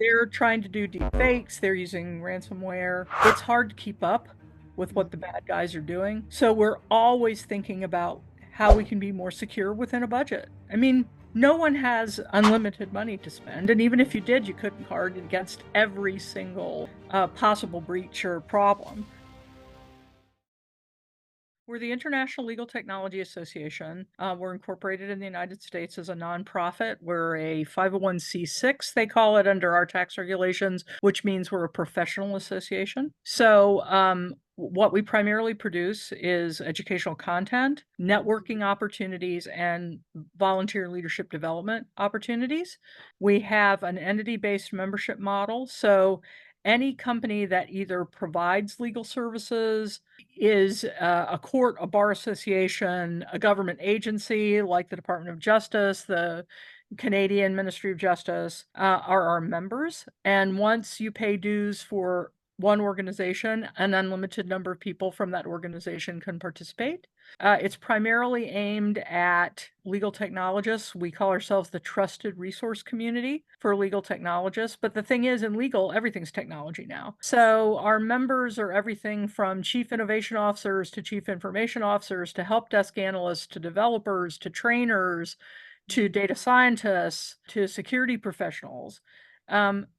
they're trying to do deep fakes, they're using ransomware. It's hard to keep up with what the bad guys are doing. So we're always thinking about how we can be more secure within a budget. I mean, no one has unlimited money to spend, and even if you did, you couldn't guard against every single possible breach or problem. We're the International Legal Technology Association. We're incorporated in the United States as a nonprofit. We're a 501c6, they call it under our tax regulations, which means we're a professional association. So, what we primarily produce is educational content, networking opportunities, and volunteer leadership development opportunities. We have an entity-based membership model. So, any company that either provides legal services, is a court, a bar association, a government agency like the Department of Justice, the Canadian Ministry of Justice, are our members. And once you pay dues for one organization, an unlimited number of people from that organization can participate. It's primarily aimed at legal technologists. We call ourselves the trusted resource community for legal technologists. But the thing is, in legal, everything's technology now. So our members are everything from chief innovation officers to chief information officers to help desk analysts to developers to trainers to data scientists to security professionals.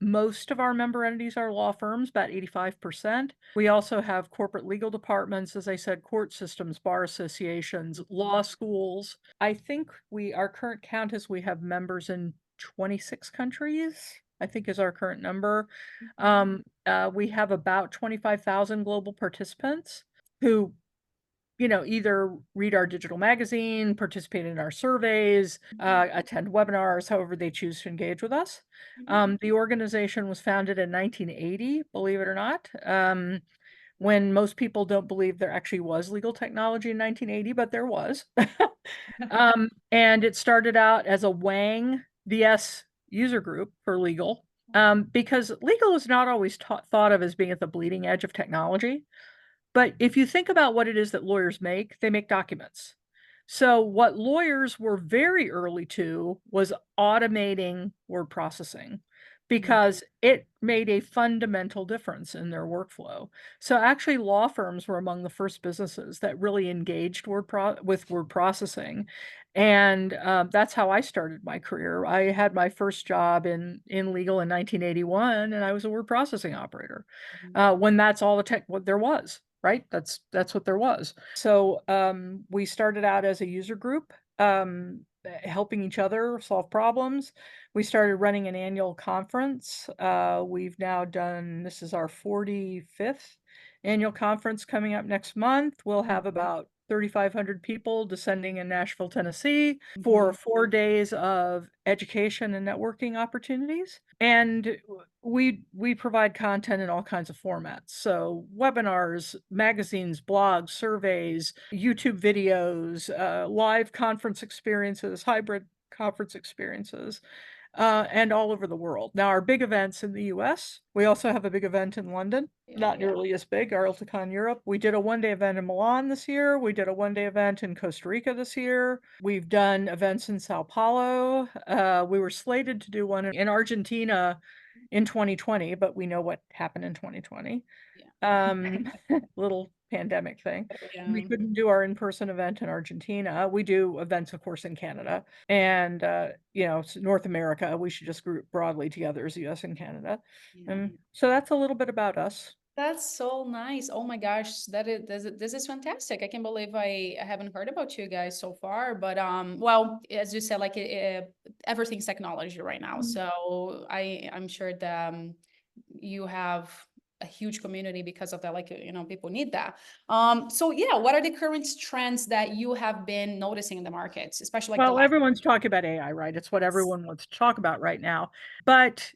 Most of our member entities are law firms, about 85%. We also have corporate legal departments, as I said, court systems, bar associations, law schools. I think our current count is we have members in 26 countries, I think is our current number. We have about 25,000 global participants who either read our digital magazine, participate in our surveys, attend webinars, however they choose to engage with us. The organization was founded in 1980, believe it or not, when most people don't believe there actually was legal technology in 1980, but there was. And it started out as a Wang VS user group for legal, because legal is not always thought of as being at the bleeding edge of technology. But if you think about what it is that lawyers make, they make documents. So what lawyers were very early to was automating word processing because it made a fundamental difference in their workflow. So actually law firms were among the first businesses that really engaged with word processing. And that's how I started my career. I had my first job in legal in 1981, and I was a word processing operator when that's all the tech what there was. Right? That's what there was. So we started out as a user group, helping each other solve problems. We started running an annual conference. We've now done, this is our 45th annual conference coming up next month. We'll have about 3,500 people descending in Nashville, Tennessee for 4 days of education and networking opportunities. And we provide content in all kinds of formats. So webinars, magazines, blogs, surveys, YouTube videos, live conference experiences, hybrid conference experiences, and all over the world. Now, our big events in the US, we also have a big event in London, not nearly as big, our ILTA Europe. We did a one-day event in Milan this year. We did a one-day event in Costa Rica this year. We've done events in Sao Paulo. We were slated to do one in Argentina in 2020, but we know what happened in 2020. Little pandemic thing. We couldn't do our in-person event in Argentina. We do events, of course, in Canada and, North America. We should just group broadly together as US and Canada. So that's a little bit about us. That's so nice. Oh my gosh, this is fantastic. I can't believe I haven't heard about you guys so far. But well, as you said, like everything's technology right now. So I'm sure that you have a huge community because of that. Like people need that. So yeah, what are the current trends that you have been noticing in the markets, especially like the Well, last? everyone's talking about AI, right? It's what everyone wants to talk about right now. But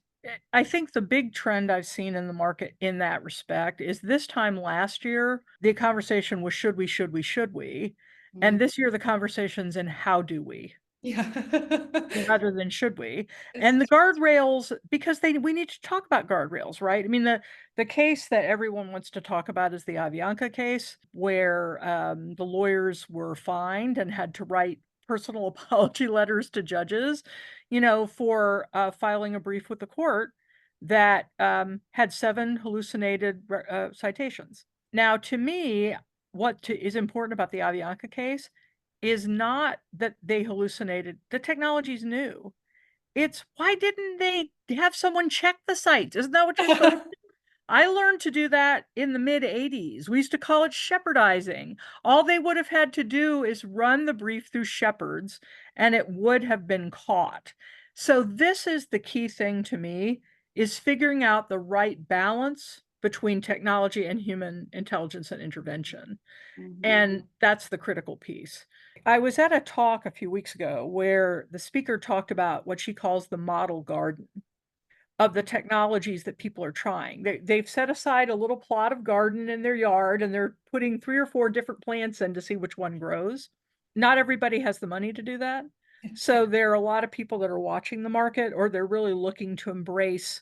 I think the big trend I've seen in the market in that respect is this time last year, the conversation was should we, should we, should we? And this year, the conversation's in how do we? Yeah. Rather than should we? And the guardrails, because we need to talk about guardrails, right? I mean, the case that everyone wants to talk about is the Avianca case, where the lawyers were fined and had to write personal apology letters to judges, for filing a brief with the court that had 7 hallucinated citations. Now, to me, is important about the Avianca case is not that they hallucinated. The technology's new. It's why didn't they have someone check the sites? Isn't that what you're supposed to? I learned to do that in the mid-80s. We used to call it shepherdizing. All they would have had to do is run the brief through shepherds, and it would have been caught. So this is the key thing to me, is figuring out the right balance between technology and human intelligence and intervention. Mhm. And that's the critical piece. I was at a talk a few weeks ago where the speaker talked about what she calls the model garden of the technologies that people are trying. They've set aside a little plot of garden in their yard and they're putting 3 or 4 different plants in to see which one grows. Not everybody has the money to do that. So there are a lot of people that are watching the market, or they're really looking to embrace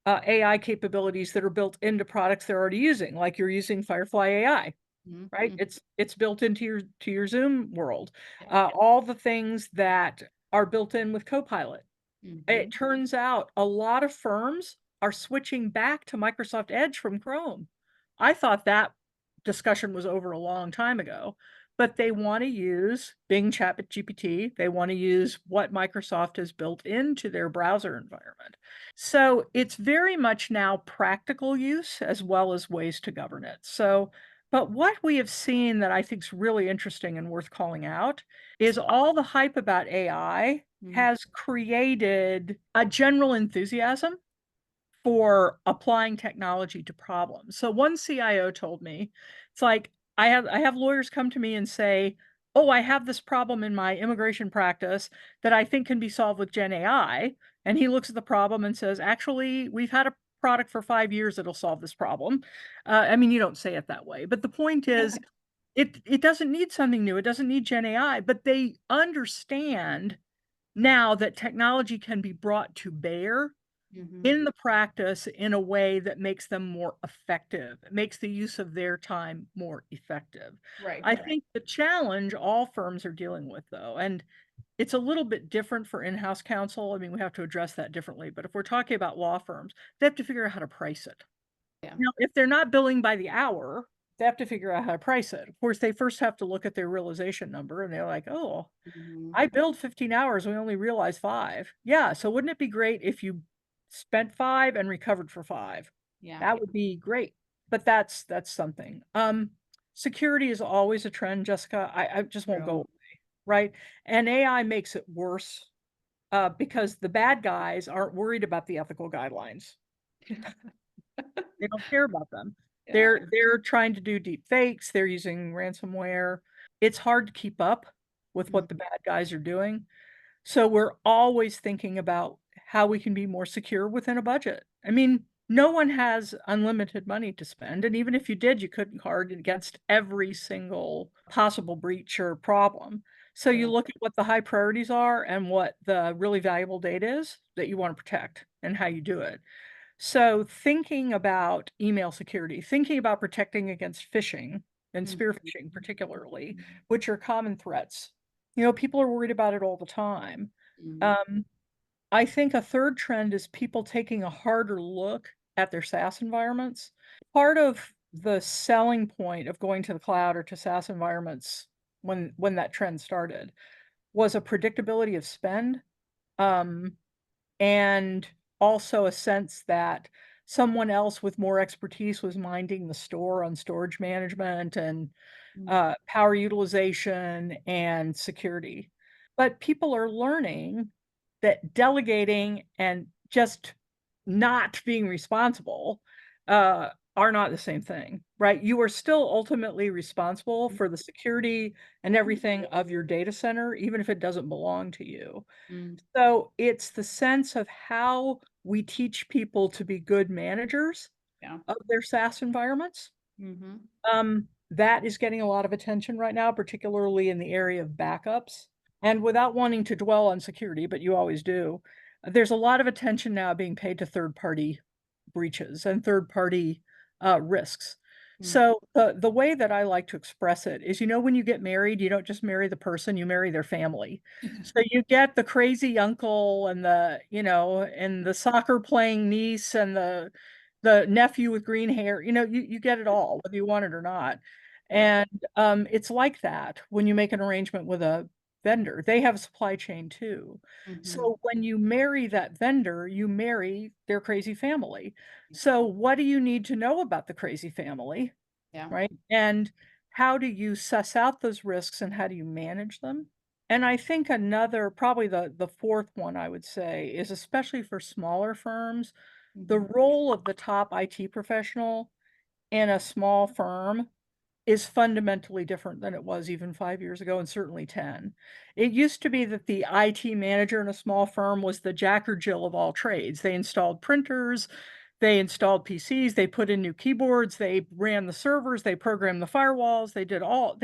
AI capabilities that are built into products they're already using, like you're using Firefly AI, Mhm, right? mhm. It's built into your Zoom world. Yeah. All the things that are built in with Copilot. It Mhm. turns out a lot of firms are switching back to Microsoft Edge from Chrome. I thought that discussion was over a long time ago, but they want to use Bing ChatGPT. They want to use what Microsoft has built into their browser environment. So it's very much now practical use as well as ways to govern it. So, but what we have seen that I think is really interesting and worth calling out is all the hype about AI Mhm. has created a general enthusiasm for applying technology to problems. So one CIO told me, it's like, I have lawyers come to me and say, "Oh, I have this problem in my immigration practice that I think can be solved with Gen AI." And he looks at the problem and says, "Actually, we've had a product for 5 years that'll solve this problem." I mean, you don't say it that way, but the point is, it doesn't need something new. It doesn't need Gen AI, but they understand now that technology can be brought to bear Mhm. in the practice in a way that makes them more effective, makes the use of their time more effective. Right. I think the challenge all firms are dealing with, though, and it's a little bit different for in-house counsel. I mean, we have to address that differently, but if we're talking about law firms, they have to figure out how to price it. Yeah. Now, if they're not billing by the hour, they have to figure out how to price it. Of course, they first have to look at their realization number and they're like, "Oh, Mhm. I billed 15 hours, we only realized 5." Yeah, so wouldn't it be great if you spent 5 and recovered for 5? Yeah. That would be great, but that's something. Security is always a trend, Jessica. I just won't go True. away, right? And AI makes it worse, because the bad guys aren't worried about the ethical guidelines. They don't care about them. Yeah. They're trying to do deep fakes, they're using ransomware. It's hard to keep up with Mhm. what the bad guys are doing. So we're always thinking about how we can be more secure within a budget. I mean, no one has unlimited money to spend, and even if you did, you couldn't guard against every single possible breach or problem. So you True. look at what the high priorities are and what the really valuable data is that you want to protect and how you do it. So thinking about email security, thinking about protecting against phishing and Mhm. spear phishing particularly, which are common threats. You know, people are worried about it all the time. Mhm. Um, I think a third trend is people taking a harder look at their SaaS environments. Part of the selling point of going to the cloud or to SaaS environments when that trend started was a predictability of spend. Um, and also a sense that someone else with more expertise was minding the store on storage management and Mhm. power utilization and security. But people are learning that delegating and just not being responsible are not the same thing, right? You are still ultimately responsible for the security and everything of your data center, even if it doesn't belong to you. Mhm. So it's the sense of how we teach people to be good managers Yeah. of their SaaS environments. Mhm. That is getting a lot of attention right now, particularly in the area of backups. And without wanting to dwell on security, but you always do, there's a lot of attention now being paid to third party breaches and third party risks. Mm. So the way that I like to express it is, when you get married, you don't just marry the person, you marry their family. So you get the crazy uncle and the soccer playing niece and the nephew with green hair. You get it all, whether you want it or not. Yeah. And it's like that when you make an arrangement with a vendor. They have a supply chain too. Hmm. So when you marry that vendor, you marry their crazy family. So what do you need to know about the crazy family, Yeah. right? And how do you suss out those risks and how do you manage them? And I think another, probably the fourth one I would say is especially for smaller firms, the Hmm. role of the top IT professional in a small firm is fundamentally different than it was even 5 years ago and certainly 10. It used to be that the IT manager in a small firm was the Jack or Jill of all trades. They installed printers, they installed PCs, they put in new keyboards, they ran the servers, they programmed the firewalls, they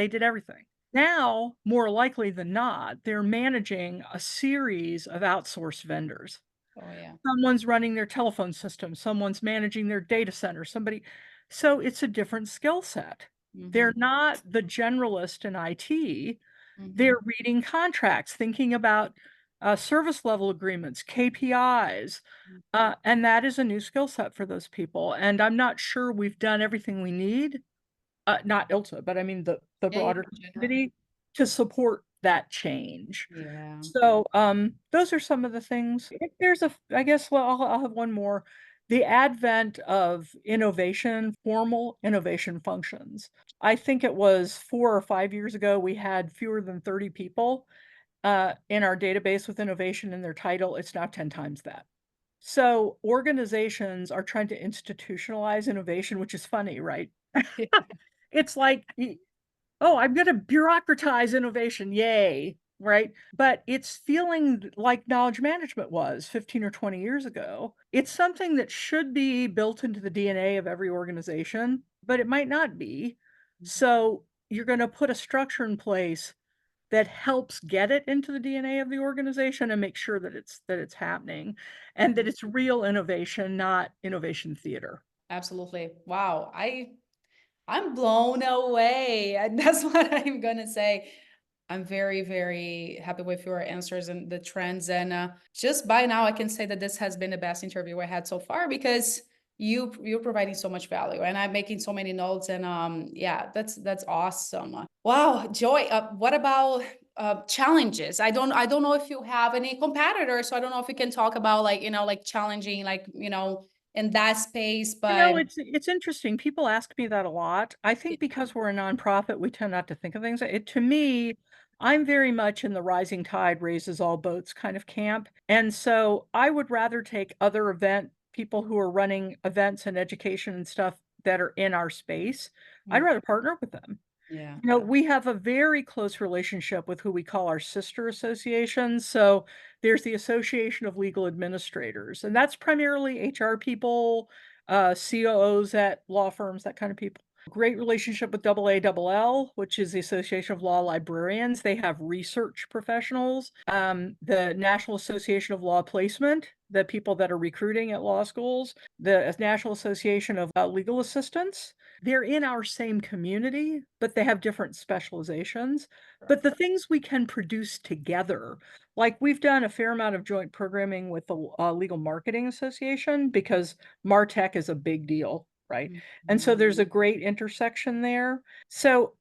did everything. Now, more likely than not, they're managing a series of outsourced vendors. Oh yeah. Someone's running their telephone system, someone's managing their data center, so it's a different skill set. Hmm. They're not the generalist in IT. Hmm. They're reading contracts, thinking about, service level agreements, KPIs, and that is a new skill set for those people, and I'm not sure we've done everything we need, not ILTA, but I mean the Yeah, yeah, broader in general. community to support that change. Yeah. So, those are some of the things. If there's I guess, well, I'll have one more. The advent of innovation, formal innovation functions. I think it was 4 or 5 years ago, we had fewer than 30 people, in our database with innovation in their title. It's now 10 times that. So, organizations are trying to institutionalize innovation, which is funny, right? It's like, "Oh, I'm gonna bureaucratize innovation, yay," right? But it's feeling like knowledge management was 15 or 20 years ago. It's something that should be built into the DNA of every organization, but it might not be. So, you're gonna put a structure in place that helps get it into the DNA of the organization and make sure that it's happening, and that Mhm. it's real innovation, not innovation theater. Absolutely. Wow. I'm blown away. And that's what I'm gonna say. I'm very, very happy with your answers and the trends. And just by now, I can say that this has been the best interview I had so far because you're providing so much value, and I'm making so many notes. And yeah, that's awesome. Wow, Joy. What about challenges? I don't know if you have any competitors, so I don't know if you can talk about like like challenging in that space, but. It's interesting. People ask me that a lot. I Yeah. think because we're a nonprofit, we tend not to think of things. To me, I'm very much in the rising tide raises all boats kind of camp. And so I would rather take other people who are running events and education and stuff that are in our space. I'd Mm. rather partner with them. Yeah. We have a very close relationship with who we call our sister associations. So there's the Association of Legal Administrators, and that's primarily HR people, COOs at law firms, that kind of people. Great relationship with AALL, which is the Association of Law Librarians. They have research professionals. The National Association of Law Placement, the people that are recruiting at law schools, the National Association of Legal Assistants. They're in our same community, but they have different specializations. Sure. But the things we can produce together, like we've done a fair amount of joint programming with the Legal Marketing Association because MarTech is a big deal, right? And Mhm. so there's a great intersection there. So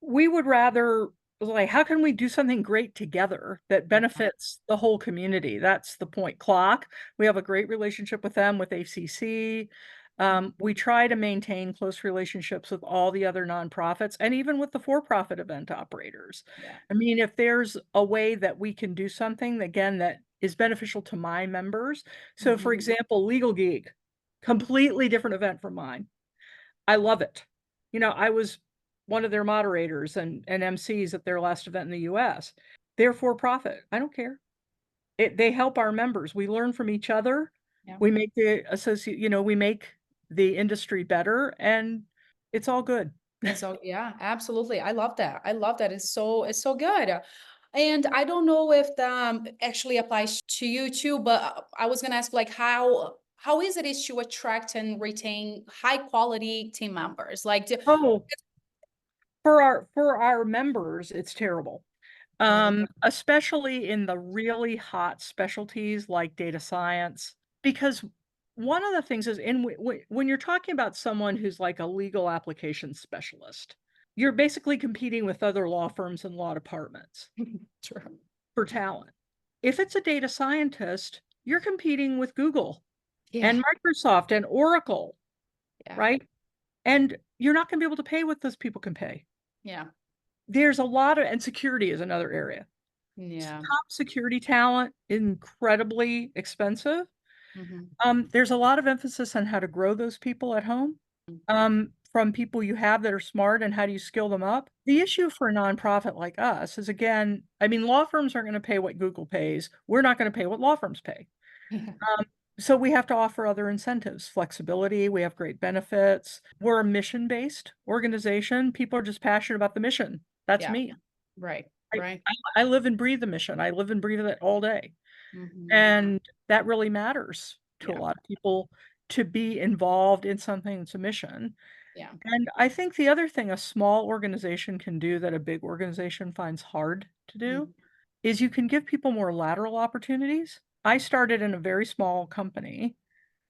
we would rather, like, how can we do something great together that Yeah. benefits the whole community? That's the point. Clock, we have a great relationship with them, with ACC. We try to maintain close relationships with all the other nonprofits and even with the for-profit event operators. Yeah. I mean, if there's a way that we can do something, again, that is beneficial to my members. So, for Mhm. example, Legal Geek, completely different event from mine. I love it. I was one of their moderators and MCs at their last event in the US. They're for profit. I don't care. They help our members. We learn from each other. Yeah. We make the industry better, and it's all good. And so yeah, absolutely. I love that. I love that. It's so good. And I don't know if the actually applies to you too, but I was gonna ask like how how easy it is to attract and retain high quality team members? Like, Oh, for our members, it's terrible. really? Especially in the really hot specialties like data science, because one of the things is when you're talking about someone who's like a legal application specialist, you're basically competing with other law firms and law departments True. for talent. If it's a data scientist, you're competing with Google Yeah, and Microsoft and Oracle, yeah, right? And you're not going to be able to pay what those people can pay. yeah, There's a lot of, and security is another area. yeah. Top security talent, incredibly expensive. Mhm. There's a lot of emphasis on how to grow those people at home, from people you have that are smart and how do you skill them up. The issue for a nonprofit like us is, again, I mean, law firms aren't going to pay what Google pays. We're not going to pay what law firms pay. Yeah, Um, so we have to offer other incentives, flexibility. We have great benefits. We're a mission-based organization. People are just passionate about the mission. That's yeah, me. right, I, right. I live and breathe the mission. I live and breathe it all day. Mhm. And that really matters to a Yeah, lot of people to be involved in something that's a mission. yeah. And I think the other thing a small organization can do that a big organization finds hard to do Mhm. is you can give people more lateral opportunities. I started in a very small company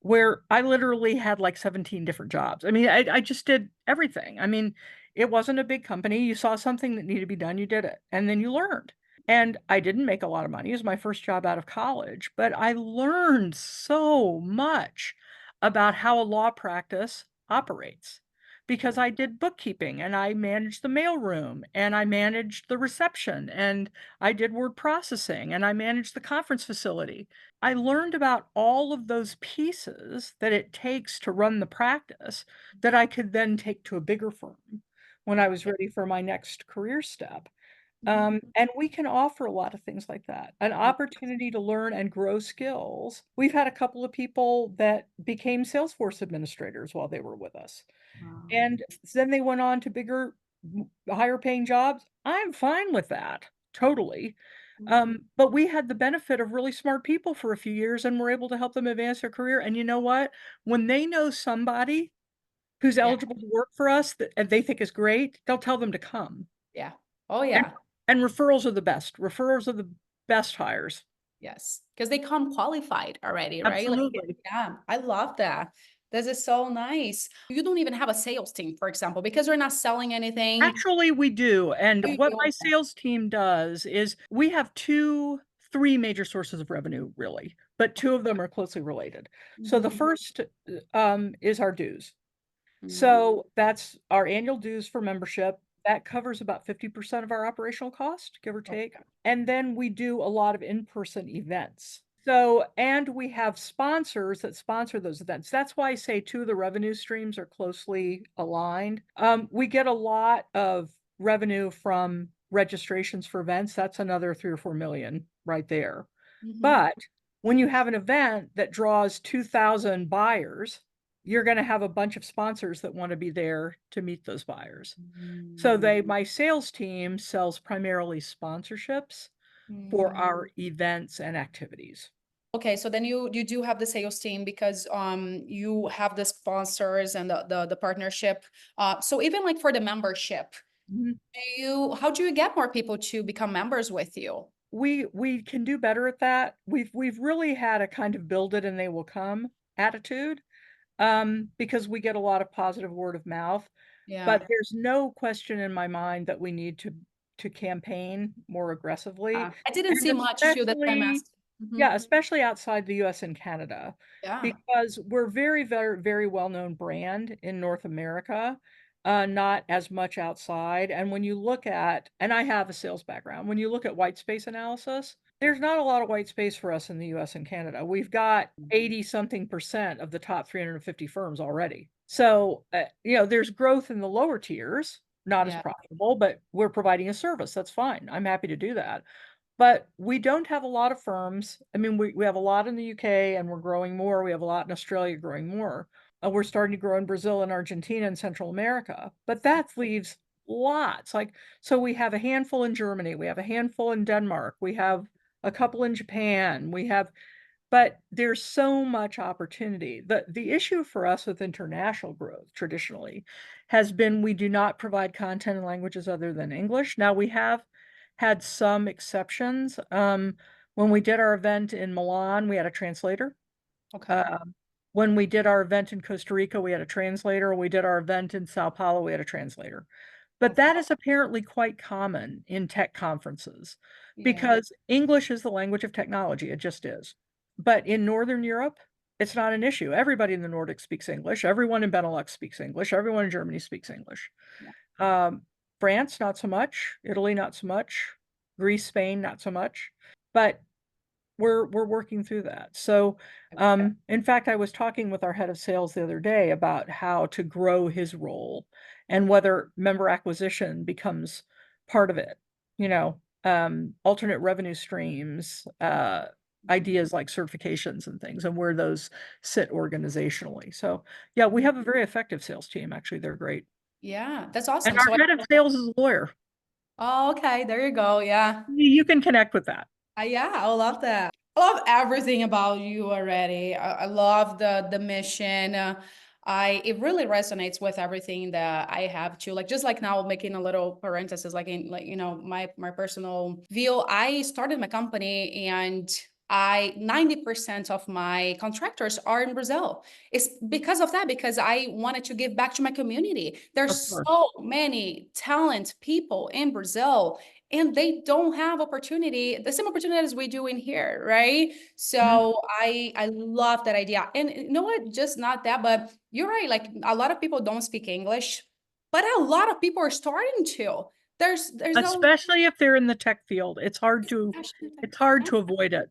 where I literally had like 17 different jobs. I mean, I just did everything. I mean, it wasn't a big company. You saw something that needed to be done, you did it, and then you learned. And I didn't make a lot of money. It was my first job out of college, but I learned so much about how a law practice operates because I did bookkeeping and I managed the mailroom and I managed the reception and I did word processing and I managed the conference facility. I learned about all of those pieces that it takes to run the practice that I could then take to a bigger firm when I was Right. ready for my next career step. Mhm. And we can offer a lot of things like that, an Yeah. opportunity to learn and grow skills. We've had a couple of people that became Salesforce administrators while they were with us. Wow. And then they went on to bigger, higher paying jobs. I'm fine with that, totally. Mhm. But we had the benefit of really smart people for a few years and we're able to help them advance their career. And you know what? When they know somebody who's Yeah, eligible to work for us that and they think is great, they'll tell them to come. yeah. Oh, And yeah. and referrals are the best. Referrals are the best hires. Yes, because they come qualified already, right? Like, Absolutely. yeah, I love that. This is so nice. You don't even have a sales team, for example, because you're not selling anything. Actually, we do, and You what do. my sales team does is we have 3 major sources of revenue, really, but 2 of them are closely related. So the Mhm. first, is our dues. Mhm. So that's our annual dues for membership. That covers about 50% of our operational cost, give or take. Okay. And then we do a lot of in-person events. So, and we have sponsors that sponsor those events. That's why I say 2 of the revenue streams are closely aligned. We get a lot of revenue from registrations for events. That's another 3 or 4 million right there. Mhm. But when you have an event that draws 2,000 buyers, you're going to have a bunch of sponsors that want to be there to meet those buyers. So Mm. my sales team sells primarily sponsorships for Mm. our events and activities. Okay, so then you do have the sales team because you have the sponsors and the partnership. So even like for the membership, Mhm. how do you get more people to become members with you? We can do better at that. We've really had a kind of build it and they will come attitude, because we get a lot of positive word of mouth. Yeah. But there's no question in my mind that we need to campaign more aggressively, I didn't and see much too, that's why I'm especially, asking. Mhm. yeah, especially outside the US and Canada, Yeah. because we're very, very, very well-known brand in North America, not as much outside, and when you look at and I have a sales background, when you look at white space analysis, there's not a lot of white space for us in the US and Canada. We've got 80 something percent of the top 350 firms already. So, there's growth in the lower tiers, not as Yeah. profitable, but we're providing a service. That's fine. I'm happy to do that. But we don't have a lot of firms. I mean, we have a lot in the UK and we're growing more. We have a lot in Australia growing more. We're starting to grow in Brazil and Argentina and Central America. But that leaves lots. Like, so we have a handful in Germany, we have a handful in Denmark, we have a couple in Japan, we have But there's so much opportunity. The issue for us with international growth traditionally has been we do not provide content in languages other than English. Now we have had some exceptions. When we did our event in Milan, we had a translator. Okay. Um, when we did our event in Costa Rica, we had a translator. When we did our event in Sao Paulo, we had a translator. But Okay. that is apparently quite common in tech conferences Yeah. because English is the language of technology. It just is. But in Northern Europe, it's not an issue. Everybody in the Nordics speaks English. Everyone in Benelux speaks English. Everyone in Germany speaks English. Yeah. Um, France, not so much. Italy, not so much. Greece, Spain, not so much. But we're working through that. So, in fact, I was talking with our head of sales the other day about how to grow his role and whether member acquisition becomes part of it. Alternate revenue streams, ideas like certifications and things, and where those sit organizationally. So, yeah, we have a very effective sales team. Actually, they're great. Yeah, that's And awesome. our So, head of sales is a lawyer. oh, okay, there you go. Yeah. You can connect with that. Yeah, I love that. I love everything about you already. I love the mission. It really resonates with everything that I have too. Like just like now, making a little parenthesis, like in like my personal view. I started my company and I 90% of my contractors are in Brazil. It's because of that, because I wanted to give back to my community. Of There's course. so many talent people in Brazil and they don't have opportunity the same opportunity as we do in here, right? Mhm. So I love that idea. And you know what, just not that, but you're right, like a lot of people don't speak English, but a lot of people are starting to. There's no Especially if they're in the tech field, it's hard to avoid it.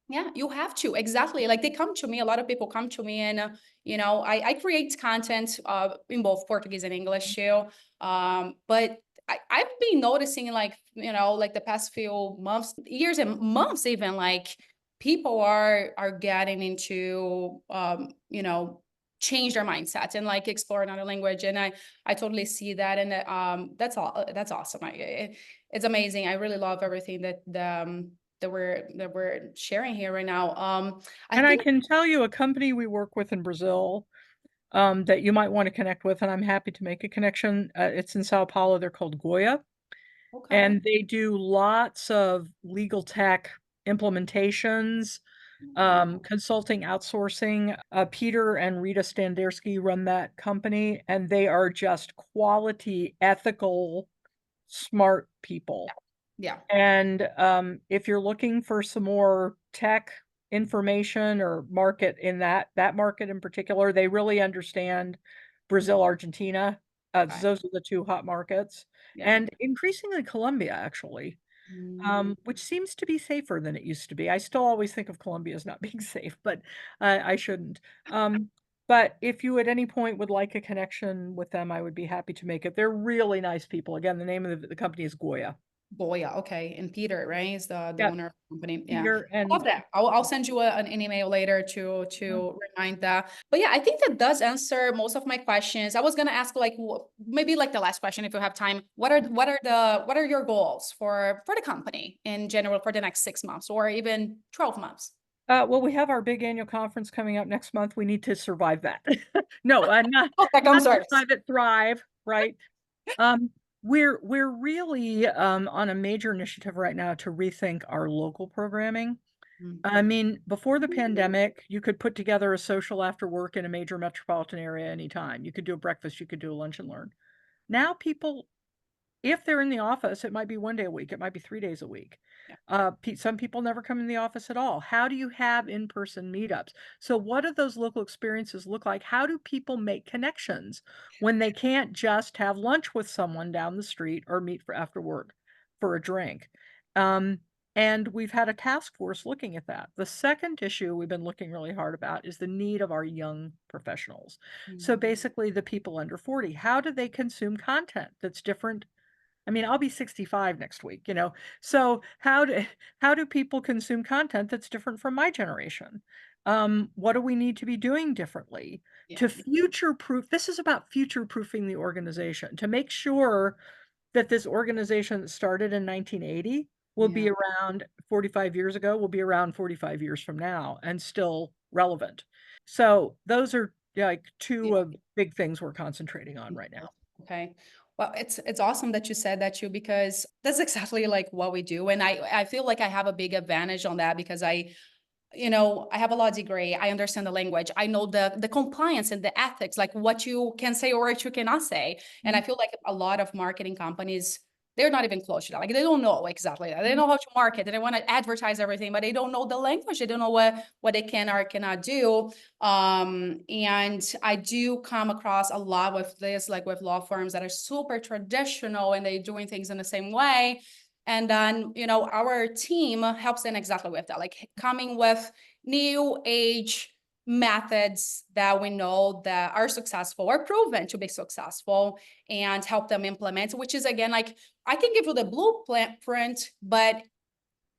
yeah, you have to. Exactly. Like they come to me, a lot of people come to me and, I create content in both Portuguese and English too. But I've been noticing like, like the past few months, years and months even, like people are getting into, change their mindset and like explore another language. And I totally see that. And that's all, that's awesome. It's amazing. I really love everything that we're sharing here right now. I And I think can tell you a company we work with in Brazil, that you might want to connect with, and I'm happy to make a connection. It's in Sao Paulo. They're called Goya, okay. and they do lots of legal tech implementations, consulting, outsourcing. Peter and Rita Standerski run that company, and they are just quality, ethical, smart people. Yeah. And, if you're looking for some more tech information or market in that market in particular, they really understand Brazil, Argentina. Okay. Those are the 2 hot markets, Yeah. and increasingly Colombia, actually, Mm, which seems to be safer than it used to be. I still always think of Colombia as not being safe, but, I shouldn't. But if you at any point would like a connection with them, I would be happy to make it. They're really nice people. Again, the name of the company is Goya. Goya. Okay. And Peter, right, is the Yeah. owner of the company. Yeah. Peter I love and that. I'll send you an email later to remind that. But yeah, I think that does answer most of my questions. I was gonna ask like maybe like the last question if you have time. What are your goals for the company in general for the next 6 months or even 12 months? well, we have our big annual conference coming up next month. We need to survive that. No, not Oh, that not comes first. survive it, thrive, right? Um, we're really, on a major initiative right now to rethink our local programming. Mm, I mean, before the pandemic, you could put together a social after work in a major metropolitan area anytime. You could do a breakfast, you could do a lunch and learn. Now people, if they're in the office, it might be 1 day a week, it might be 3 days a week. yeah. Some people never come in the office at all. How do you have in-person meetups? So what do those local experiences look like? How do people make connections when they can't just have lunch with someone down the street or meet for after work for a drink? Um, and we've had a task force looking at that. The second issue we've been looking really hard about is the need of our young professionals. So Mm, basically the people under 40, how do they consume content that's different? I mean, I'll be 65 next week, you know? So how do people consume content that's different from my generation? What do we need to be doing differently yeah. to future-proof this is about future-proofing the organization, to make sure that this organization that started in 1980 will be Yeah. around 45 years ago, will be around 45 years from now and still relevant. So those are like two of big things we're concentrating on right now. Okay. Well, it's awesome that you said that too, because that's exactly like what we do. And I feel like I have a big advantage on that because I have a law degree. I understand the language. I know the compliance and the ethics, like what you can say or what you cannot say. And I Mhm, feel like a lot of marketing companies, they're not even close to that. Like they don't know exactly that. They mhm. know how to market and they want to advertise everything, but they don't know the language. They don't know what they can or cannot do. And I do come across a lot with this, like with law firms that are super traditional and they're doing things in the same way. And then, our team helps them exactly with that, like coming with new age methods that we know that are successful or proven to be successful and help them implement, which is again, like I can give you the blueprint, but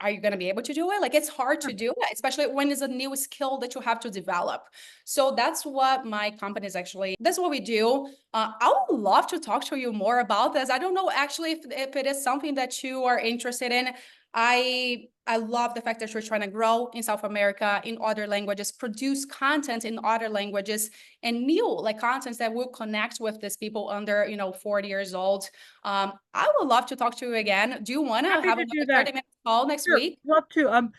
are you going to be able to do it? Like it's hard to Sure. do it, especially when it's a new skill that you have to develop. So that's what my company is actually, that's what we do. I would love to talk to you more about this. I don't know actually if it is something that you are interested in. I love the fact that you're trying to grow in South America in other languages, produce content in other languages and new like contents that will connect with these people under 40 years old. I would love to talk to you again. Do you want to Happy have to another do that. 30-minute call next Sure, week? love to.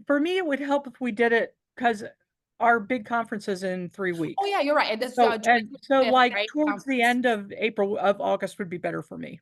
For me, it would help if we did it because our big conference is in 3 weeks. Oh yeah, you're right. This So June and so 5th, like right? towards the end of April of August would be better for me.